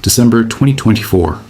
December 2024.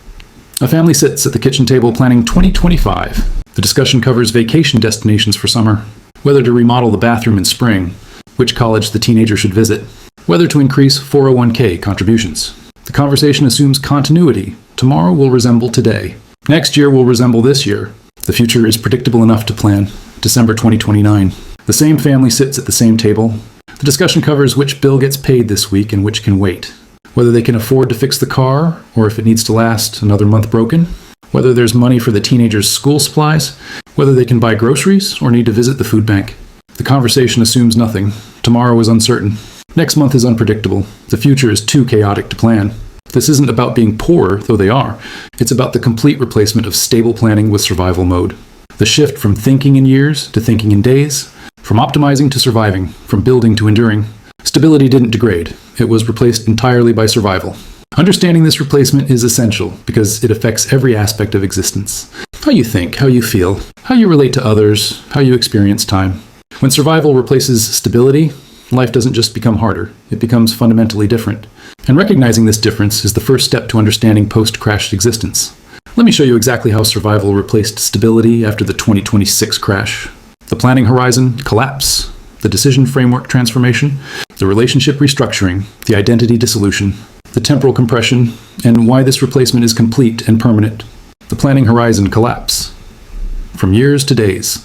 A family sits at the kitchen table planning 2025. The discussion covers vacation destinations for summer, whether to remodel the bathroom in spring, which college the teenager should visit, whether to increase 401k contributions. The conversation assumes continuity. Tomorrow will resemble today. Next year will resemble this year. The future is predictable enough to plan. December 2029. The same family sits at the same table. The discussion covers which bill gets paid this week and which can wait, whether they can afford to fix the car or if it needs to last another month broken, whether there's money for the teenager's school supplies, whether they can buy groceries or need to visit the food bank. The conversation assumes nothing. Tomorrow is uncertain. Next month is unpredictable. The future is too chaotic to plan. This isn't about being poorer, though they are. It's about the complete replacement of stable planning with survival mode. The shift from thinking in years to thinking in days, from optimizing to surviving, from building to enduring. Stability didn't degrade. It was replaced entirely by survival. Understanding this replacement is essential because it affects every aspect of existence. How you think, how you feel, how you relate to others, how you experience time. When survival replaces stability, life doesn't just become harder, it becomes fundamentally different. And recognizing this difference is the first step to understanding post-crash existence. Let me show you exactly how survival replaced stability after the 2026 crash. The planning horizon collapse, the decision framework transformation, the relationship restructuring, the identity dissolution, the temporal compression, and why this replacement is complete and permanent. The planning horizon collapse. From years to days.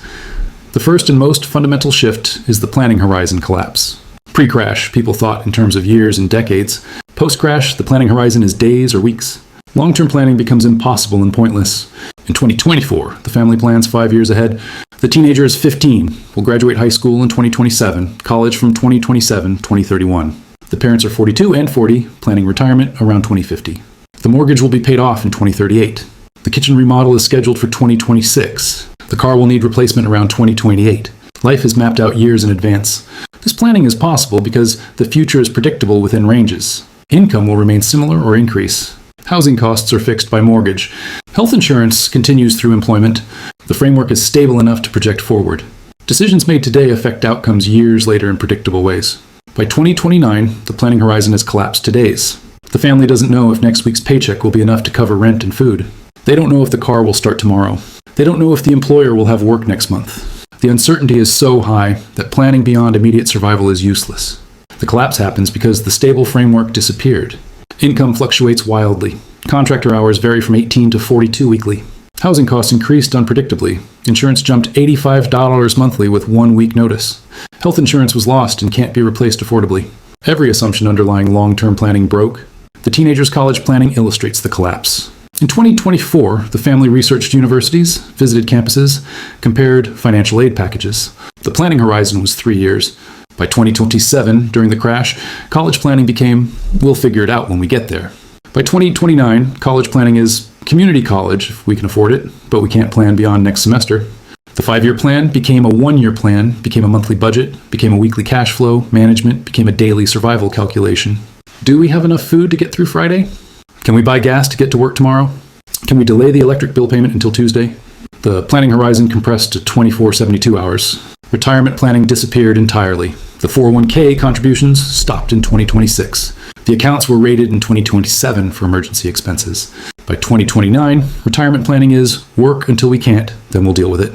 The first and most fundamental shift is the planning horizon collapse. Pre-crash, people thought in terms of years and decades. Post-crash, the planning horizon is days or weeks. Long-term planning becomes impossible and pointless. In 2024, the family plans 5 years ahead. The teenager is 15, will graduate high school in 2027, college from 2027-2031. The parents are 42 and 40, planning retirement around 2050. The mortgage will be paid off in 2038. The kitchen remodel is scheduled for 2026. The car will need replacement around 2028. Life is mapped out years in advance. This planning is possible because the future is predictable within ranges. Income will remain similar or increase. Housing costs are fixed by mortgage. Health insurance continues through employment. The framework is stable enough to project forward. Decisions made today affect outcomes years later in predictable ways. By 2029, the planning horizon has collapsed to days. The family doesn't know if next week's paycheck will be enough to cover rent and food. They don't know if the car will start tomorrow. They don't know if the employer will have work next month. The uncertainty is so high that planning beyond immediate survival is useless. The collapse happens because the stable framework disappeared. Income fluctuates wildly. Contractor hours vary from 18 to 42 weekly. Housing costs increased unpredictably. Insurance jumped $85 monthly with 1 week notice. Health insurance was lost and can't be replaced affordably. Every assumption underlying long-term planning broke. The teenager's college planning illustrates the collapse. In 2024, the family researched universities, visited campuses, compared financial aid packages. The planning horizon was 3 years. By 2027, during the crash, college planning became, we'll figure it out when we get there. By 2029, college planning is community college, if we can afford it, but we can't plan beyond next semester. The 5-year plan became a 1-year plan, became a monthly budget, became a weekly cash flow, management, became a daily survival calculation. Do we have enough food to get through Friday? Can we buy gas to get to work tomorrow? Can we delay the electric bill payment until Tuesday? The planning horizon compressed to 24-72 hours. Retirement planning disappeared entirely. The 401k contributions stopped in 2026. The accounts were rated in 2027 for emergency expenses. By 2029, retirement planning is work until we can't, then we'll deal with it.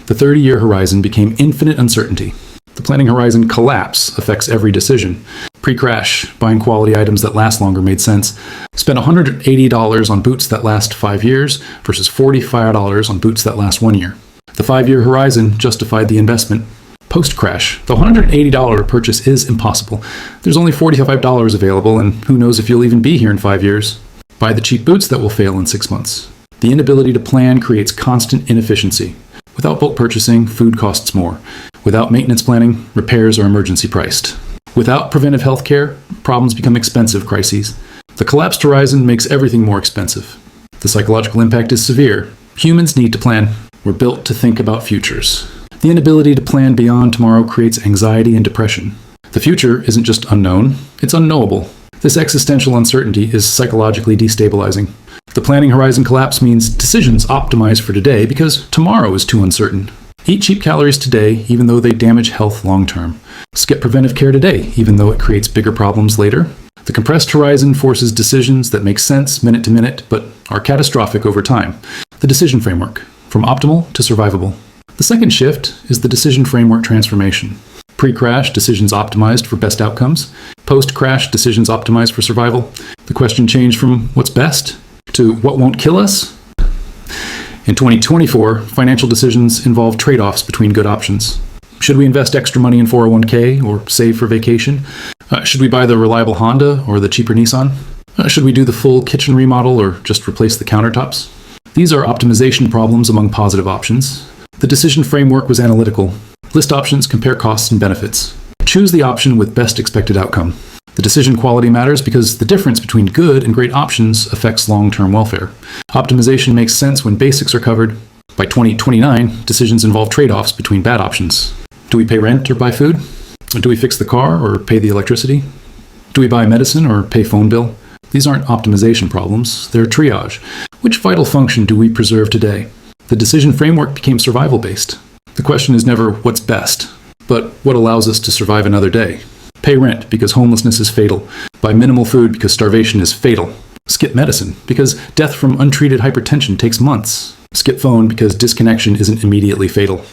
The 30-year horizon became infinite uncertainty. The planning horizon collapse affects every decision. Pre-crash, buying quality items that last longer made sense. Spent $180 on boots that last 5 years versus $45 on boots that last 1 year. The 5-year horizon justified the investment. Post-crash, the $180 purchase is impossible. There's only $45 available, and who knows if you'll even be here in 5 years. Buy the cheap boots that will fail in 6 months. The inability to plan creates constant inefficiency. Without bulk purchasing, food costs more. Without maintenance planning, repairs are emergency priced. Without preventive health care, problems become expensive crises. The collapsed horizon makes everything more expensive. The psychological impact is severe. Humans need to plan. We're built to think about futures. The inability to plan beyond tomorrow creates anxiety and depression. The future isn't just unknown, it's unknowable. This existential uncertainty is psychologically destabilizing. The planning horizon collapse means decisions optimize for today because tomorrow is too uncertain. Eat cheap calories today, even though they damage health long term. Skip preventive care today, even though it creates bigger problems later. The compressed horizon forces decisions that make sense minute to minute, but are catastrophic over time. The decision framework, from optimal to survivable. The second shift is the decision framework transformation. Pre-crash, decisions optimized for best outcomes. Post-crash, decisions optimized for survival. The question changed from what's best to what won't kill us. In 2024, financial decisions involve trade-offs between good options. Should we invest extra money in 401k or save for vacation? Should we buy the reliable Honda or the cheaper Nissan? Should we do the full kitchen remodel or just replace the countertops? These are optimization problems among positive options. The decision framework was analytical. List options, compare costs and benefits. Choose the option with best expected outcome. The decision quality matters because the difference between good and great options affects long-term welfare. Optimization makes sense when basics are covered. By 2029, decisions involve trade-offs between bad options. Do we pay rent or buy food? Do we fix the car or pay the electricity? Do we buy medicine or pay phone bill? These aren't optimization problems, they're triage. Which vital function do we preserve today? The decision framework became survival-based. The question is never what's best, but what allows us to survive another day. Pay rent because homelessness is fatal. Buy minimal food because starvation is fatal. Skip medicine because death from untreated hypertension takes months. Skip phone because disconnection isn't immediately fatal.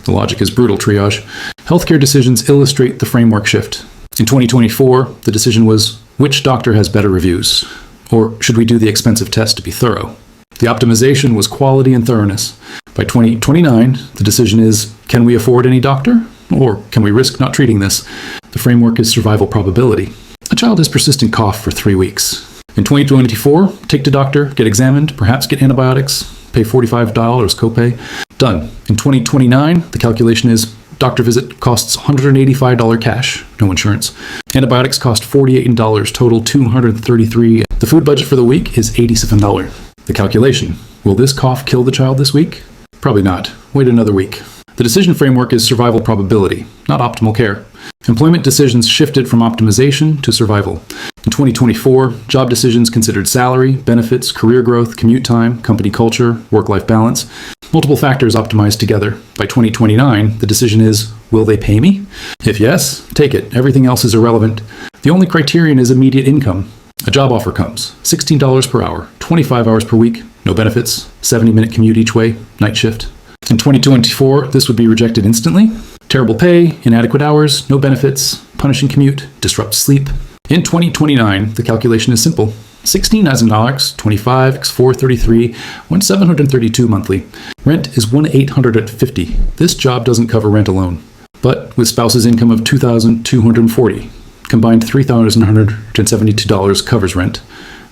The logic is brutal triage. Healthcare decisions illustrate the framework shift. In 2024, the decision was, which doctor has better reviews? Or should we do the expensive test to be thorough? The optimization was quality and thoroughness. By 2029, the decision is, can we afford any doctor? Or can we risk not treating this? The framework is survival probability. A child has persistent cough for 3 weeks. In 2024, take to doctor, get examined, perhaps get antibiotics, pay $45 copay. Done. In 2029, the calculation is doctor visit costs $185 cash, no insurance. Antibiotics cost $48 total, $233. The food budget for the week is $87. The calculation, will this cough kill the child this week? Probably not. Wait another week. The decision framework is survival probability, not optimal care. Employment decisions shifted from optimization to survival. In 2024, job decisions considered salary, benefits, career growth, commute time, company culture, work-life balance. Multiple factors optimized together. By 2029, the decision is, will they pay me? If yes, take it. Everything else is irrelevant. The only criterion is immediate income. A job offer comes. $16 per hour, 25 hours per week, no benefits, 70-minute commute each way, night shift. In 2024, this would be rejected instantly. Terrible pay, inadequate hours, no benefits, punishing commute, disrupts sleep. In 2029, the calculation is simple. $16,000, 25 x 433, 1,732 monthly. Rent is 1,850. This job doesn't cover rent alone. But with spouse's income of $2,240, combined $3,172 covers rent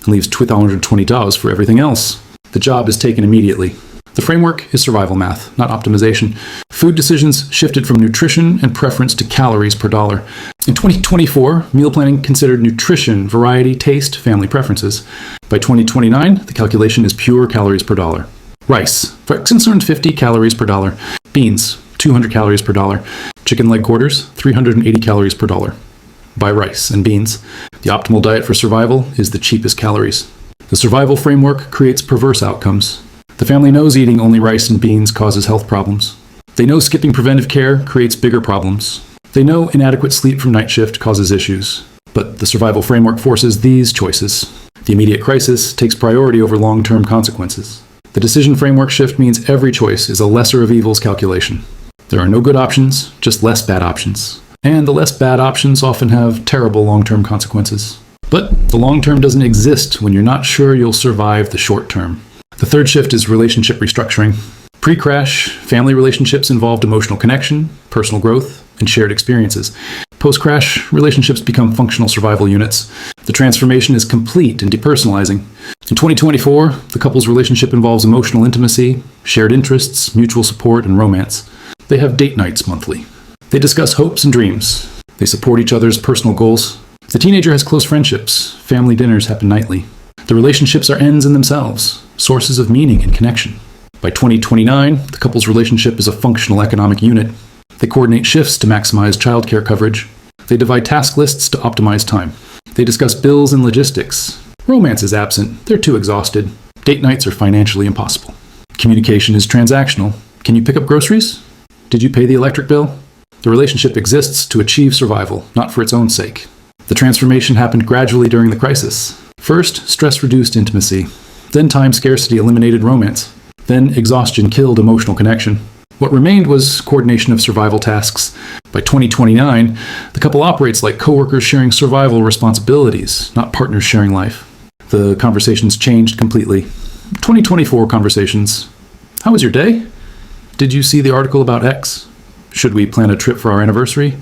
and leaves $2,220 for everything else. The job is taken immediately. The framework is survival math, not optimization. Food decisions shifted from nutrition and preference to calories per dollar. In 2024, meal planning considered nutrition, variety, taste, family preferences. By 2029, the calculation is pure calories per dollar. Rice, 650 calories per dollar. Beans, 200 calories per dollar. Chicken leg quarters, 380 calories per dollar. Buy rice and beans. The optimal diet for survival is the cheapest calories. The survival framework creates perverse outcomes. The family knows eating only rice and beans causes health problems. They know skipping preventive care creates bigger problems. They know inadequate sleep from night shift causes issues. But the survival framework forces these choices. The immediate crisis takes priority over long-term consequences. The decision framework shift means every choice is a lesser of evils calculation. There are no good options, just less bad options. And the less bad options often have terrible long-term consequences. But the long-term doesn't exist when you're not sure you'll survive the short-term. The third shift is relationship restructuring. Pre-crash, family relationships involved emotional connection, personal growth, and shared experiences. Post-crash, relationships become functional survival units. The transformation is complete and depersonalizing. In 2024, the couple's relationship involves emotional intimacy, shared interests, mutual support, and romance. They have date nights monthly. They discuss hopes and dreams. They support each other's personal goals. The teenager has close friendships. Family dinners happen nightly. The relationships are ends in themselves, sources of meaning and connection. By 2029, the couple's relationship is a functional economic unit. They coordinate shifts to maximize childcare coverage. They divide task lists to optimize time. They discuss bills and logistics. Romance is absent. They're too exhausted. Date nights are financially impossible. Communication is transactional. Can you pick up groceries? Did you pay the electric bill? The relationship exists to achieve survival, not for its own sake. The The transformation happened gradually during the crisis. First, stress-reduced intimacy. Then time scarcity eliminated romance. Then exhaustion killed emotional connection. What remained was coordination of survival tasks. By 2029, the couple operates like coworkers sharing survival responsibilities, not partners sharing life. The conversations changed completely. 2024 conversations. How was your day? Did you see the article about X? Should we plan a trip for our anniversary?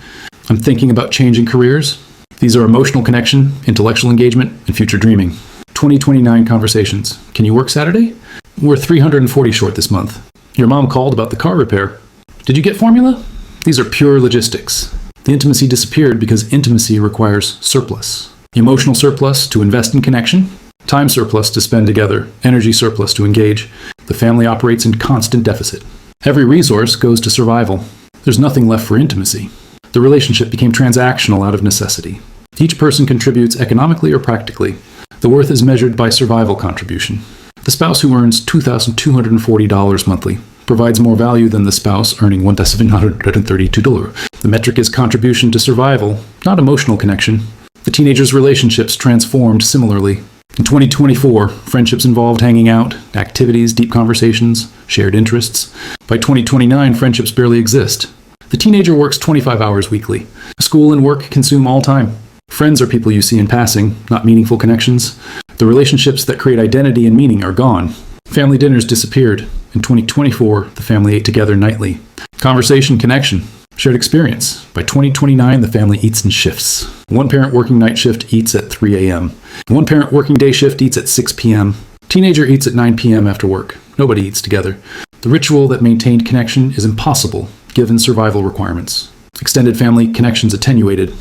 I'm thinking about changing careers. These are emotional connection, intellectual engagement, and future dreaming. 2029 conversations. Can you work Saturday? We're 340 short this month. Your mom called about the car repair. Did you get formula? These are pure logistics. The intimacy disappeared because intimacy requires surplus. Emotional surplus to invest in connection, time surplus to spend together, energy surplus to engage. The family operates in constant deficit. Every resource goes to survival. There's nothing left for intimacy. The relationship became transactional out of necessity. Each person contributes economically or practically. The worth is measured by survival contribution. The spouse who earns $2,240 monthly provides more value than the spouse earning $1,732. The metric is contribution to survival, not emotional connection. The teenagers' relationships transformed similarly. In 2024, friendships involved hanging out, activities, deep conversations, shared interests. By 2029, friendships barely exist. The teenager works 25 hours weekly. School and work consume all time. Friends are people you see in passing, not meaningful connections. The relationships that create identity and meaning are gone. Family dinners disappeared. In 2024, the family ate together nightly. Conversation, connection, shared experience. By 2029, the family eats in shifts. One parent working night shift eats at 3 a.m. One parent working day shift eats at 6 p.m. Teenager eats at 9 p.m. after work. Nobody eats together. The ritual that maintained connection is impossible, given survival requirements. Extended family connections attenuated.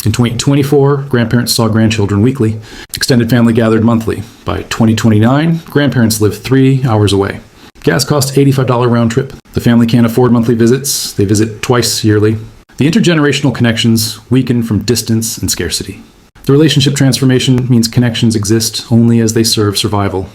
In 2024, grandparents saw grandchildren weekly. Extended family gathered monthly. By 2029, grandparents live 3 hours away. Gas costs $85 round trip. The family can't afford monthly visits. They visit twice yearly. The intergenerational connections weaken from distance and scarcity. The relationship transformation means connections exist only as they serve survival.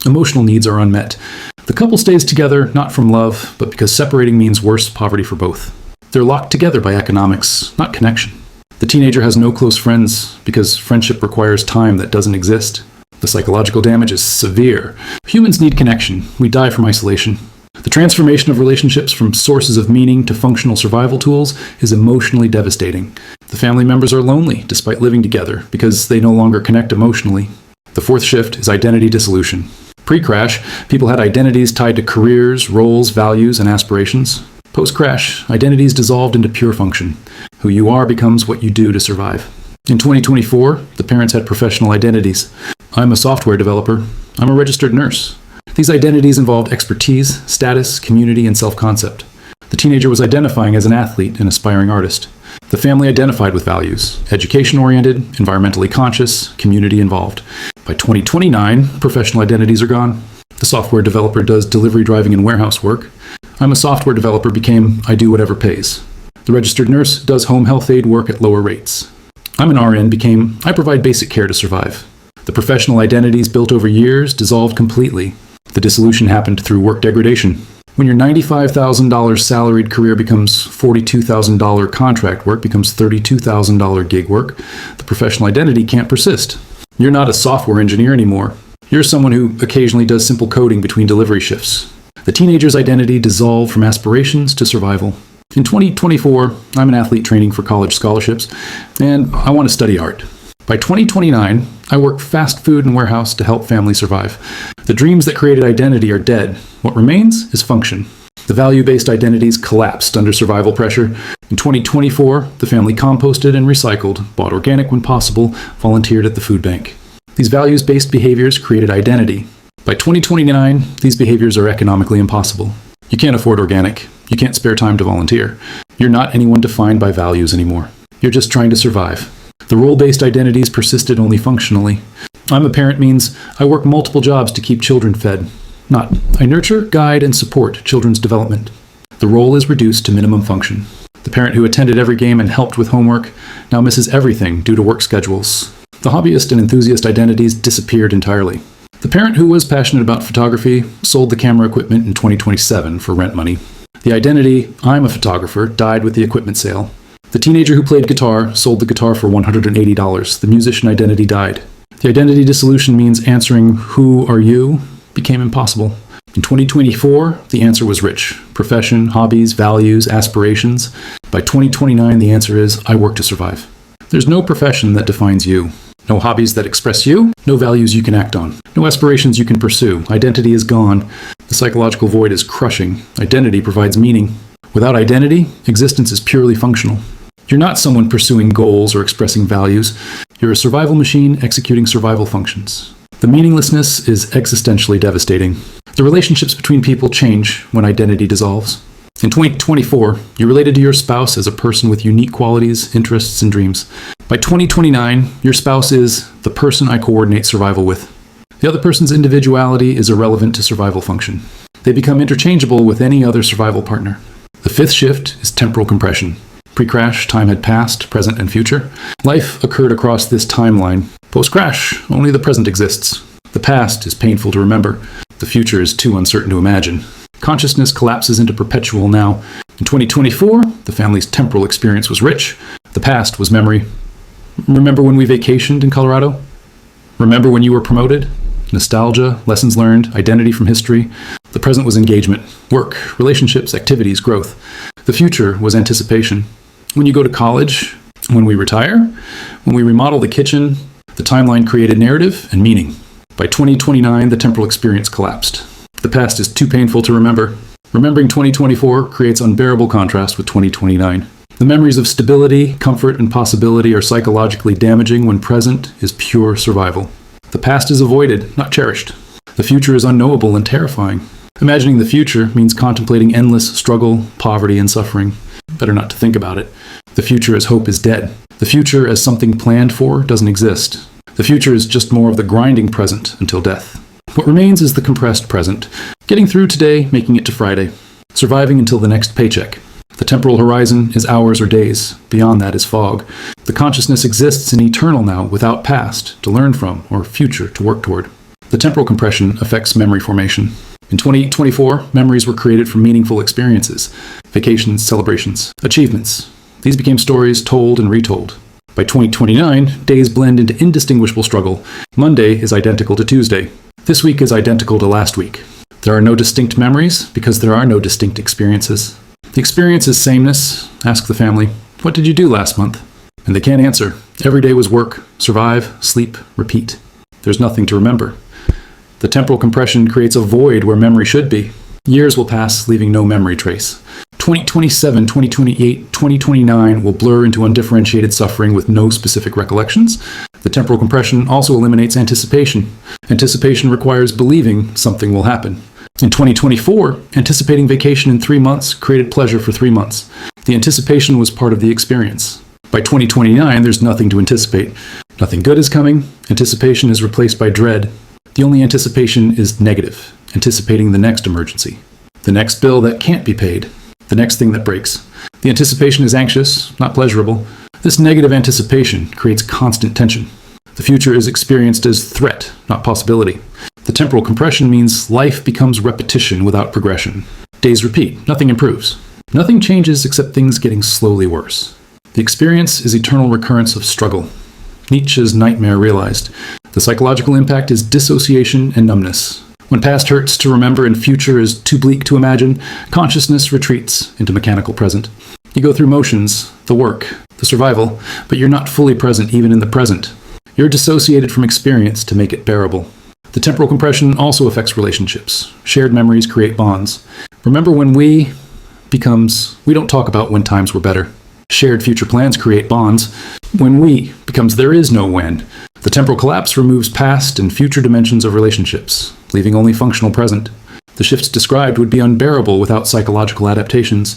Emotional needs are unmet. The couple stays together not from love, but because separating means worse poverty for both. They're locked together by economics, not connection. The teenager has no close friends because friendship requires time that doesn't exist. The psychological damage is severe. Humans need connection. We die from isolation. The transformation of relationships from sources of meaning to functional survival tools is emotionally devastating. The family members are lonely despite living together because they no longer connect emotionally. The fourth shift is identity dissolution. Pre-crash, people had identities tied to careers, roles, values, and aspirations. Post-crash, identities dissolved into pure function. Who you are becomes what you do to survive. In 2024, the parents had professional identities. I'm a software developer. I'm a registered nurse. These identities involved expertise, status, community, and self-concept. The teenager was identifying as an athlete and aspiring artist. The family identified with values: education-oriented, environmentally conscious, community-involved. By 2029, professional identities are gone. The software developer does delivery, driving, and warehouse work. I'm a software developer became I do whatever pays. The registered nurse does home health aid work at lower rates. I'm an RN became I provide basic care to survive. The professional identities built over years dissolved completely. The dissolution happened through work degradation. When your $95,000 salaried career becomes $42,000 contract work, becomes $32,000 gig work, the professional identity can't persist. You're not a software engineer anymore. You're someone who occasionally does simple coding between delivery shifts. The teenager's identity dissolved from aspirations to survival. In 2024, I'm an athlete training for college scholarships, and I want to study art. By 2029, I work fast food and warehouse to help families survive. The dreams that created identity are dead. What remains is function. The value-based identities collapsed under survival pressure. In 2024, the family composted and recycled, bought organic when possible, volunteered at the food bank. These values-based behaviors created identity. By 2029, these behaviors are economically impossible. You can't afford organic. You can't spare time to volunteer. You're not anyone defined by values anymore. You're just trying to survive. The role-based identities persisted only functionally. I'm a parent means I work multiple jobs to keep children fed. Not I nurture, guide, and support children's development. The role is reduced to minimum function. The parent who attended every game and helped with homework now misses everything due to work schedules. The hobbyist and enthusiast identities disappeared entirely. The parent who was passionate about photography sold the camera equipment in 2027 for rent money. The identity, I'm a photographer, died with the equipment sale. The teenager who played guitar sold the guitar for $180. The musician identity died. The identity dissolution means answering "who are you" became impossible. In 2024, the answer was rich. Profession, hobbies, values, aspirations. By 2029, the answer is "I work to survive." There's no profession that defines you. No hobbies that express you. No values you can act on. No aspirations you can pursue. Identity is gone. The psychological void is crushing. Identity provides meaning. Without identity, existence is purely functional. You're not someone pursuing goals or expressing values. You're a survival machine executing survival functions. The meaninglessness is existentially devastating. The relationships between people change when identity dissolves. In 2024, you're related to your spouse as a person with unique qualities, interests, and dreams. By 2029, your spouse is the person I coordinate survival with. The other person's individuality is irrelevant to survival function. They become interchangeable with any other survival partner. The fifth shift is temporal compression. Pre-crash, time had passed, present, and future. Life occurred across this timeline. Post-crash, only the present exists. The past is painful to remember. The future is too uncertain to imagine. Consciousness collapses into perpetual now. In 2024, the family's temporal experience was rich. The past was memory. Remember when we vacationed in Colorado? Remember when you were promoted? Nostalgia, lessons learned, identity from history. The present was engagement, work, relationships, activities, growth. The future was anticipation. When you go to college, when we retire, when we remodel the kitchen, the timeline created narrative and meaning. By 2029, the temporal experience collapsed. The past is too painful to remember. Remembering 2024 creates unbearable contrast with 2029. The memories of stability, comfort, and possibility are psychologically damaging when present is pure survival. The past is avoided, not cherished. The future is unknowable and terrifying. Imagining the future means contemplating endless struggle, poverty, and suffering. Better not to think about it. The future as hope is dead. The future as something planned for doesn't exist. The future is just more of the grinding present until death. What remains is the compressed present. Getting through today, making it to Friday. Surviving until the next paycheck. The temporal horizon is hours or days. Beyond that is fog. The consciousness exists in eternal now without past to learn from or future to work toward. The temporal compression affects memory formation. In 2024, memories were created from meaningful experiences, vacations, celebrations, achievements. These became stories told and retold. By 2029, days blend into indistinguishable struggle. Monday is identical to Tuesday. This week is identical to last week. There are no distinct memories because there are no distinct experiences. The experience is sameness. Ask the family, "What did you do last month?" And they can't answer. Every day was work, survive, sleep, repeat. There's nothing to remember. The temporal compression creates a void where memory should be. Years will pass, leaving no memory trace. 2027, 2028, 2029 will blur into undifferentiated suffering with no specific recollections. The temporal compression also eliminates anticipation. Anticipation requires believing something will happen. In 2024, anticipating vacation in 3 months created pleasure for 3 months. The anticipation was part of the experience. By 2029, there's nothing to anticipate. Nothing good is coming. Anticipation is replaced by dread. The only anticipation is negative, anticipating the next emergency, the next bill that can't be paid, the next thing that breaks. The anticipation is anxious, not pleasurable. This negative anticipation creates constant tension. The future is experienced as threat, not possibility. The temporal compression means life becomes repetition without progression. Days repeat, nothing improves. Nothing changes except things getting slowly worse. The experience is eternal recurrence of struggle. Nietzsche's nightmare realized. The psychological impact is dissociation and numbness. When past hurts to remember and future is too bleak to imagine, consciousness retreats into mechanical present. You go through motions, the work, the survival, but you're not fully present even in the present. You're dissociated from experience to make it bearable. The temporal compression also affects relationships. Shared memories create bonds. Remember when we don't talk about when times were better. Shared future plans create bonds. When we becomes there is no when. The temporal collapse removes past and future dimensions of relationships, leaving only functional present. The shifts described would be unbearable without psychological adaptations.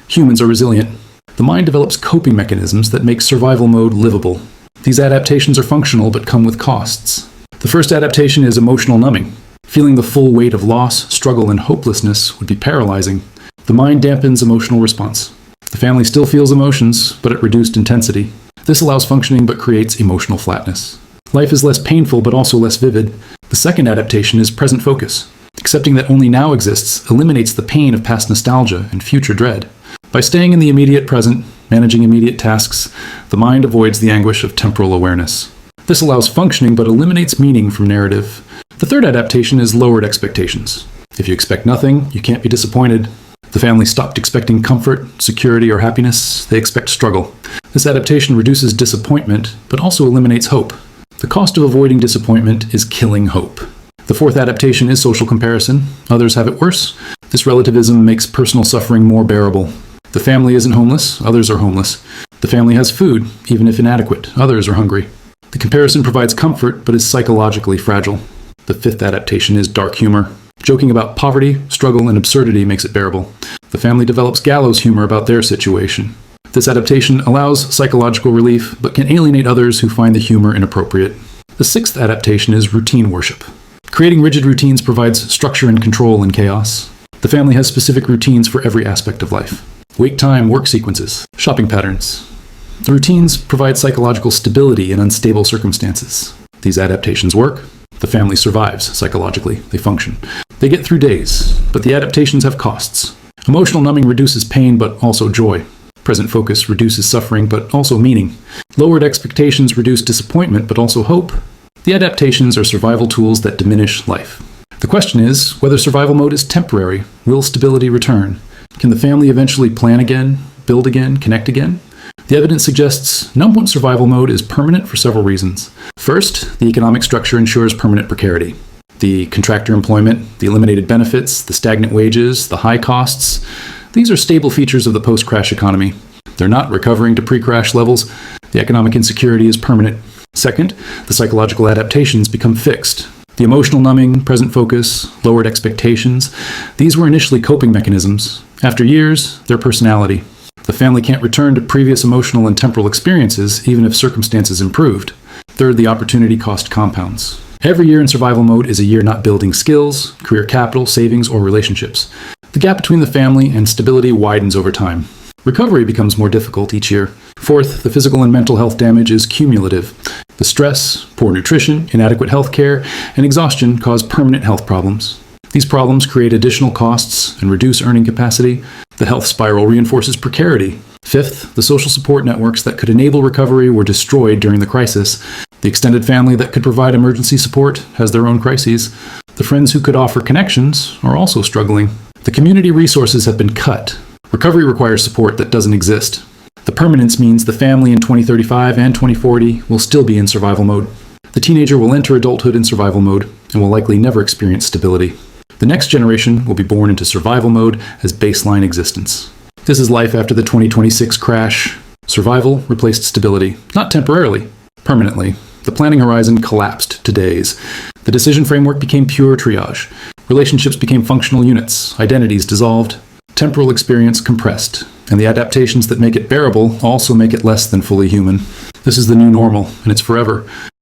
Humans are resilient. The mind develops coping mechanisms that make survival mode livable. These adaptations are functional but come with costs. The first adaptation is emotional numbing. Feeling the full weight of loss, struggle, and hopelessness would be paralyzing. The mind dampens emotional response. The family still feels emotions, but at reduced intensity. This allows functioning but creates emotional flatness. Life is less painful but also less vivid. The second adaptation is present focus. Accepting that only now exists eliminates the pain of past nostalgia and future dread. By staying in the immediate present, managing immediate tasks, the mind avoids the anguish of temporal awareness. This allows functioning but eliminates meaning from narrative. The third adaptation is lowered expectations. If you expect nothing, you can't be disappointed. The family stopped expecting comfort, security, or happiness. They expect struggle. This adaptation reduces disappointment, but also eliminates hope. The cost of avoiding disappointment is killing hope. The fourth adaptation is social comparison. Others have it worse. This relativism makes personal suffering more bearable. The family isn't homeless. Others are homeless. The family has food, even if inadequate. Others are hungry. The comparison provides comfort, but is psychologically fragile. The fifth adaptation is dark humor. Joking about poverty, struggle, and absurdity makes it bearable. The family develops gallows humor about their situation. This adaptation allows psychological relief, but can alienate others who find the humor inappropriate. The sixth adaptation is routine worship. Creating rigid routines provides structure and control in chaos. The family has specific routines for every aspect of life. Wake time, work sequences, shopping patterns. The routines provide psychological stability in unstable circumstances. These adaptations work. The family survives psychologically. They function. They get through days, but the adaptations have costs. Emotional numbing reduces pain, but also joy. Present focus reduces suffering, but also meaning. Lowered expectations reduce disappointment, but also hope. The adaptations are survival tools that diminish life. The question is whether survival mode is temporary. Will stability return? Can the family eventually plan again, build again, connect again? The evidence suggests number-one survival mode is permanent for several reasons. First, the economic structure ensures permanent precarity. The contractor employment, the eliminated benefits, the stagnant wages, the high costs, these are stable features of the post-crash economy. They're not recovering to pre-crash levels. The economic insecurity is permanent. Second, the psychological adaptations become fixed. The emotional numbing, present focus, lowered expectations, these were initially coping mechanisms. After years, they're personality. The family can't return to previous emotional and temporal experiences even if circumstances improved. Third, the opportunity cost compounds. Every year in survival mode is a year not building skills, career capital, savings, or relationships. The gap between the family and stability widens over time. Recovery becomes more difficult each year. Fourth, the physical and mental health damage is cumulative. The stress, poor nutrition, inadequate health care, and exhaustion cause permanent health problems. These problems create additional costs and reduce earning capacity. The health spiral reinforces precarity. Fifth, the social support networks that could enable recovery were destroyed during the crisis. The extended family that could provide emergency support has their own crises. The friends who could offer connections are also struggling. The community resources have been cut. Recovery requires support that doesn't exist. The permanence means the family in 2035 and 2040 will still be in survival mode. The teenager will enter adulthood in survival mode and will likely never experience stability. The next generation will be born into survival mode as baseline existence. This is life after the 2026 crash. Survival replaced stability, not temporarily, permanently. The planning horizon collapsed to days. The decision framework became pure triage. Relationships became functional units. Identities dissolved. Temporal experience compressed. And the adaptations that make it bearable also make it less than fully human. This is the new normal, and it's forever.